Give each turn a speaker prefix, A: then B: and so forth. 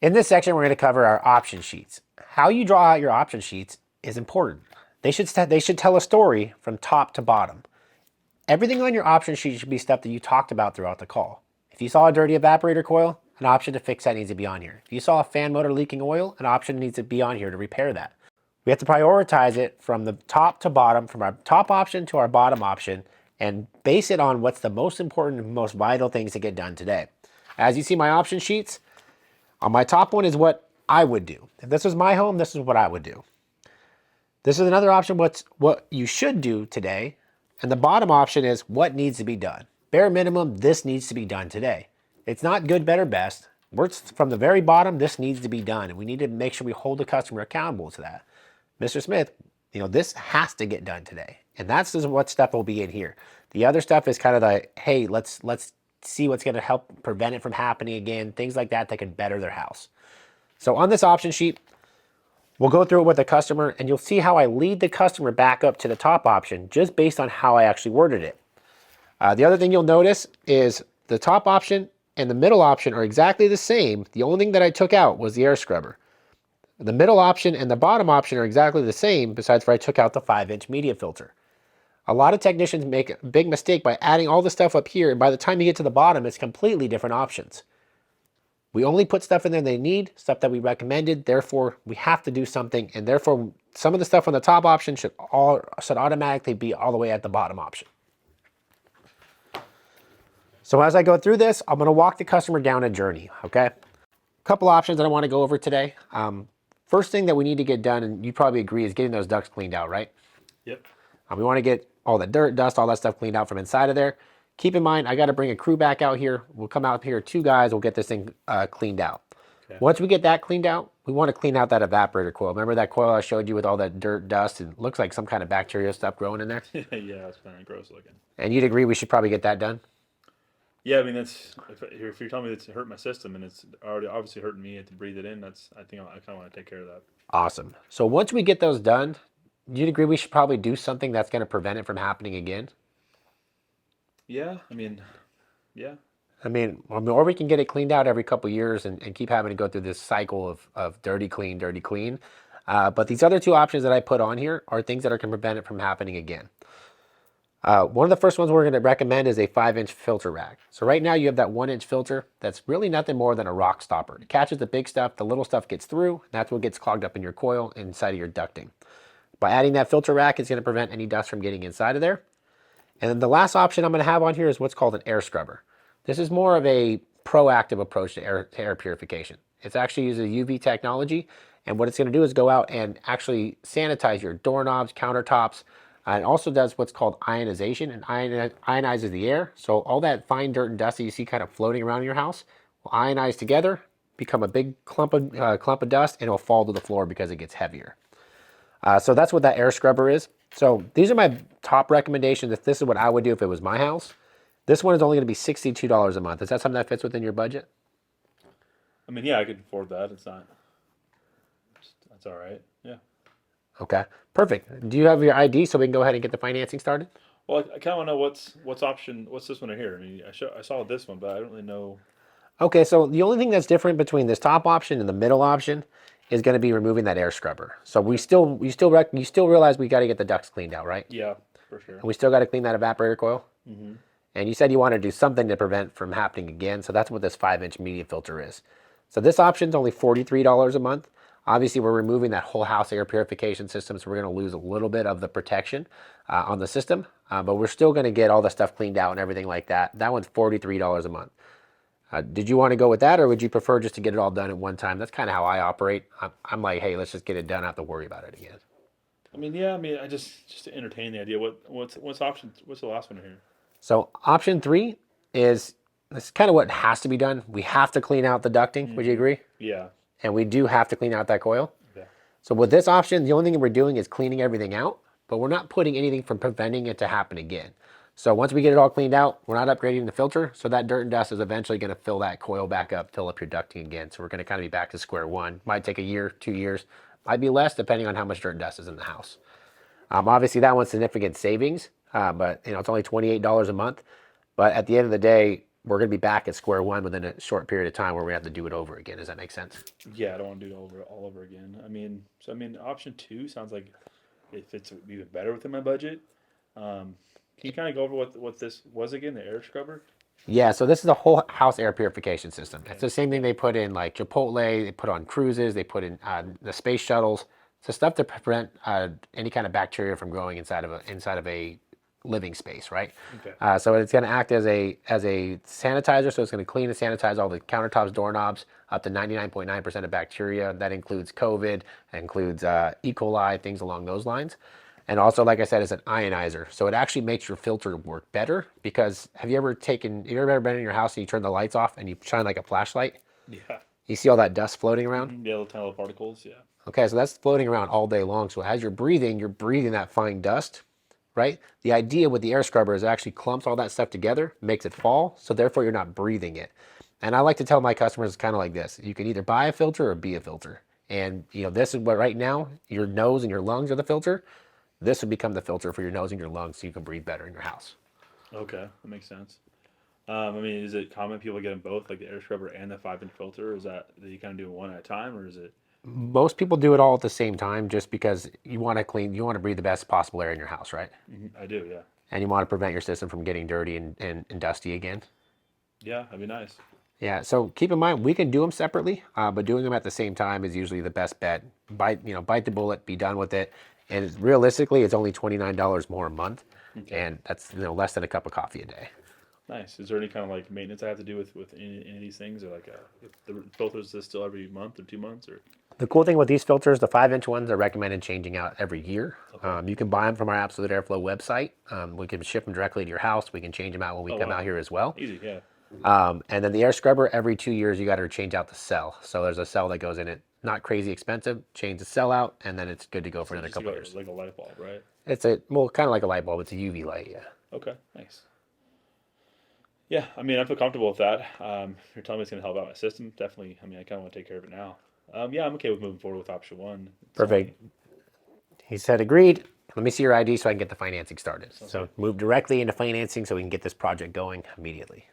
A: In this section, we're going to cover our option sheets. How you draw out your option sheets is important. They should tell a story from top to bottom. Everything on your option sheet should be stuff that you talked about throughout the call. If you saw a dirty evaporator coil, an option to fix that needs to be on here. If you saw a fan motor leaking oil, an option needs to be on here to repair that. We have to prioritize it from the top to bottom, from our top option to our bottom option, and base it on what's the most important and most vital things to get done today. As you see my option sheets, on my top one is what I would do. If this was my home, this is what I would do. This is another option, what you should do today. And the bottom option is what needs to be done. Bare minimum, this needs to be done today. It's not good, better, best. From the very bottom, this needs to be done. And we need to make sure we hold the customer accountable to that. Mr. Smith, this has to get done today. And that's just what stuff will be in here. The other stuff is kind of the, hey, let's see what's going to help prevent it from happening again, things like that can better their house. So on this option sheet, we'll go through it with the customer, and you'll see how I lead the customer back up to the top option just based on how I actually worded it. The other thing you'll notice is the top option and the middle option are exactly the same. The only thing that I took out was the air scrubber. The middle option and the bottom option are exactly the same, besides where I took out the 5-inch media filter. A lot of technicians make a big mistake by adding all the stuff up here, and by the time you get to the bottom, it's completely different options. We only put stuff in there they need, stuff that we recommended, therefore we have to do something, and therefore some of the stuff on the top option should automatically be all the way at the bottom option. So as I go through this, I'm going to walk the customer down a journey, okay? A couple options that I want to go over today. First thing that we need to get done, and you probably agree, is getting those ducts cleaned out, right?
B: Yep.
A: We want to get all the dirt, dust, all that stuff cleaned out from inside of there. Keep in mind, I got to bring a crew back out here. We'll come out here, 2 guys, we'll get this thing cleaned out. Okay. Once we get that cleaned out, we want to clean out that evaporator coil. Remember that coil I showed you with all that dirt, dust, and looks like some kind of bacteria stuff growing in there?
B: Yeah, it's kind of gross looking.
A: And you'd agree we should probably get that done?
B: Yeah, I mean, that's if you're telling me it's hurt my system and it's already obviously hurting me to breathe it in, I think I kind of want to take care of that.
A: Awesome. So once we get those done, you'd agree we should probably do something that's going to prevent it from happening again?
B: Yeah, I mean, yeah.
A: Or we can get it cleaned out every couple years and keep having to go through this cycle of dirty, clean, dirty, clean. But these other 2 options that I put on here are things that are going to prevent it from happening again. One of the first ones we're going to recommend is a 5-inch filter rack. So right now you have that 1-inch filter that's really nothing more than a rock stopper. It catches the big stuff, the little stuff gets through, and that's what gets clogged up in your coil inside of your ducting. By adding that filter rack, it's going to prevent any dust from getting inside of there. And then the last option I'm going to have on here is what's called an air scrubber. This is more of a proactive approach to air purification. It's actually uses UV technology, and what it's going to do is go out and actually sanitize your doorknobs, countertops, and also does what's called ionization and ionizes the air. So all that fine dirt and dust that you see kind of floating around in your house will ionize together, become a big clump of dust, and it'll fall to the floor because it gets heavier. So that's what that air scrubber is. So these are my top recommendations if this is what I would do if it was my house. This one is only going to be $62 a month. Is that something that fits within your budget?
B: I mean, yeah, I could afford that. That's all right. Yeah.
A: Okay, perfect. Do you have your ID so we can go ahead and get the financing started?
B: Well, I kind of want to know what's this one right here. I mean, I saw this one, but I don't really know.
A: Okay, so the only thing that's different between this top option and the middle option is going to be removing that air scrubber. So you still realize we got to get the ducts cleaned out, right?
B: Yeah, for sure.
A: And we still got to clean that evaporator coil.
B: Mm-hmm.
A: And you said you want to do something to prevent from happening again. So that's what this 5-inch media filter is. So this option is only $43 a month. Obviously, we're removing that whole house air purification system, so we're going to lose a little bit of the protection on the system, but we're still going to get all the stuff cleaned out and everything like that. That one's $43 a month. Did you want to go with that, or would you prefer just to get it all done at one time? That's kind of how I operate. I'm like, hey, let's just get it done. I don't have to worry about it again.
B: I mean, yeah. I mean, I just to entertain the idea. What's the last one here?
A: So option 3 is this kind of what has to be done. We have to clean out the ducting. Would you agree?
B: Yeah.
A: And we do have to clean out that coil.
B: Yeah.
A: So with this option, the only thing we're doing is cleaning everything out, but we're not putting anything from preventing it to happen again. So once we get it all cleaned out, we're not upgrading the filter, so that dirt and dust is eventually going to fill that coil back up, fill up your ducting again. So we're going to kind of be back to square one. Might take a year, 2 years, might be less depending on how much dirt and dust is in the house. Obviously that one's significant savings, but it's only $28 a month. But at the end of the day, we're going to be back at square one within a short period of time where we have to do it over again. Does that make sense?
B: Yeah, I don't want to do it all over again. Option two sounds like it fits even better within my budget. Can you kind of go over what this was again? The air scrubber.
A: Yeah, so this is a whole house air purification system. It's the same thing they put in like Chipotle, they put on cruises, they put in the space shuttles. It's stuff to prevent any kind of bacteria from growing inside of a living space, right?
B: Okay.
A: So it's going to act as a sanitizer. So it's going to clean and sanitize all the countertops, doorknobs, up to 99.9% of bacteria. That includes COVID, that includes E. coli, things along those lines. And also, like I said, it's an ionizer. So it actually makes your filter work better because have you ever been in your house and you turn the lights off and you shine like a flashlight?
B: Yeah.
A: You see all that dust floating around?
B: The little tiny little particles. Yeah.
A: Okay, so that's floating around all day long. So as you're breathing that fine dust, right? The idea with the air scrubber is it actually clumps all that stuff together, makes it fall, so therefore you're not breathing it. And I like to tell my customers it's kind of like this. You can either buy a filter or be a filter. And this is what right now, your nose and your lungs are the filter. This would become the filter for your nose and your lungs so you can breathe better in your house.
B: Okay, that makes sense. Is it common people get them both, like the air scrubber and the 5-inch filter? Is that you kind of do one at a time, or is it?
A: Most people do it all at the same time just because you want to breathe the best possible air in your house, right?
B: I do, yeah.
A: And you want to prevent your system from getting dirty and dusty again.
B: Yeah, that'd be nice.
A: Yeah, so keep in mind we can do them separately, but doing them at the same time is usually the best bet. Bite the bullet, be done with it, and realistically, it's only $29 more a month, and that's less than a cup of coffee a day.
B: Nice. Is there any kind of like maintenance I have to do with any of these things, or like if the filters is still every month or 2 months, or?
A: The cool thing with these filters, the 5-inch ones, are recommended changing out every year.
B: Okay.
A: You can buy them from our Absolute Airflow website. We can ship them directly to your house. We can change them out when we come out here as well.
B: Easy, yeah.
A: And then the air scrubber, every 2 years, you got to change out the cell. So there's a cell that goes in it. Not crazy expensive. Change the cell out, and then it's good to go for another couple years.
B: Like a light bulb, right?
A: It's kind of like a light bulb. It's a UV light, yeah.
B: Okay, nice. Yeah, I feel comfortable with that. You're telling me it's going to help out my system. Definitely. I kind of want to take care of it now. Yeah, I'm okay with moving forward with option one.
A: Perfect. He said agreed. Let me see your ID so I can get the financing started. So move directly into financing so we can get this project going immediately.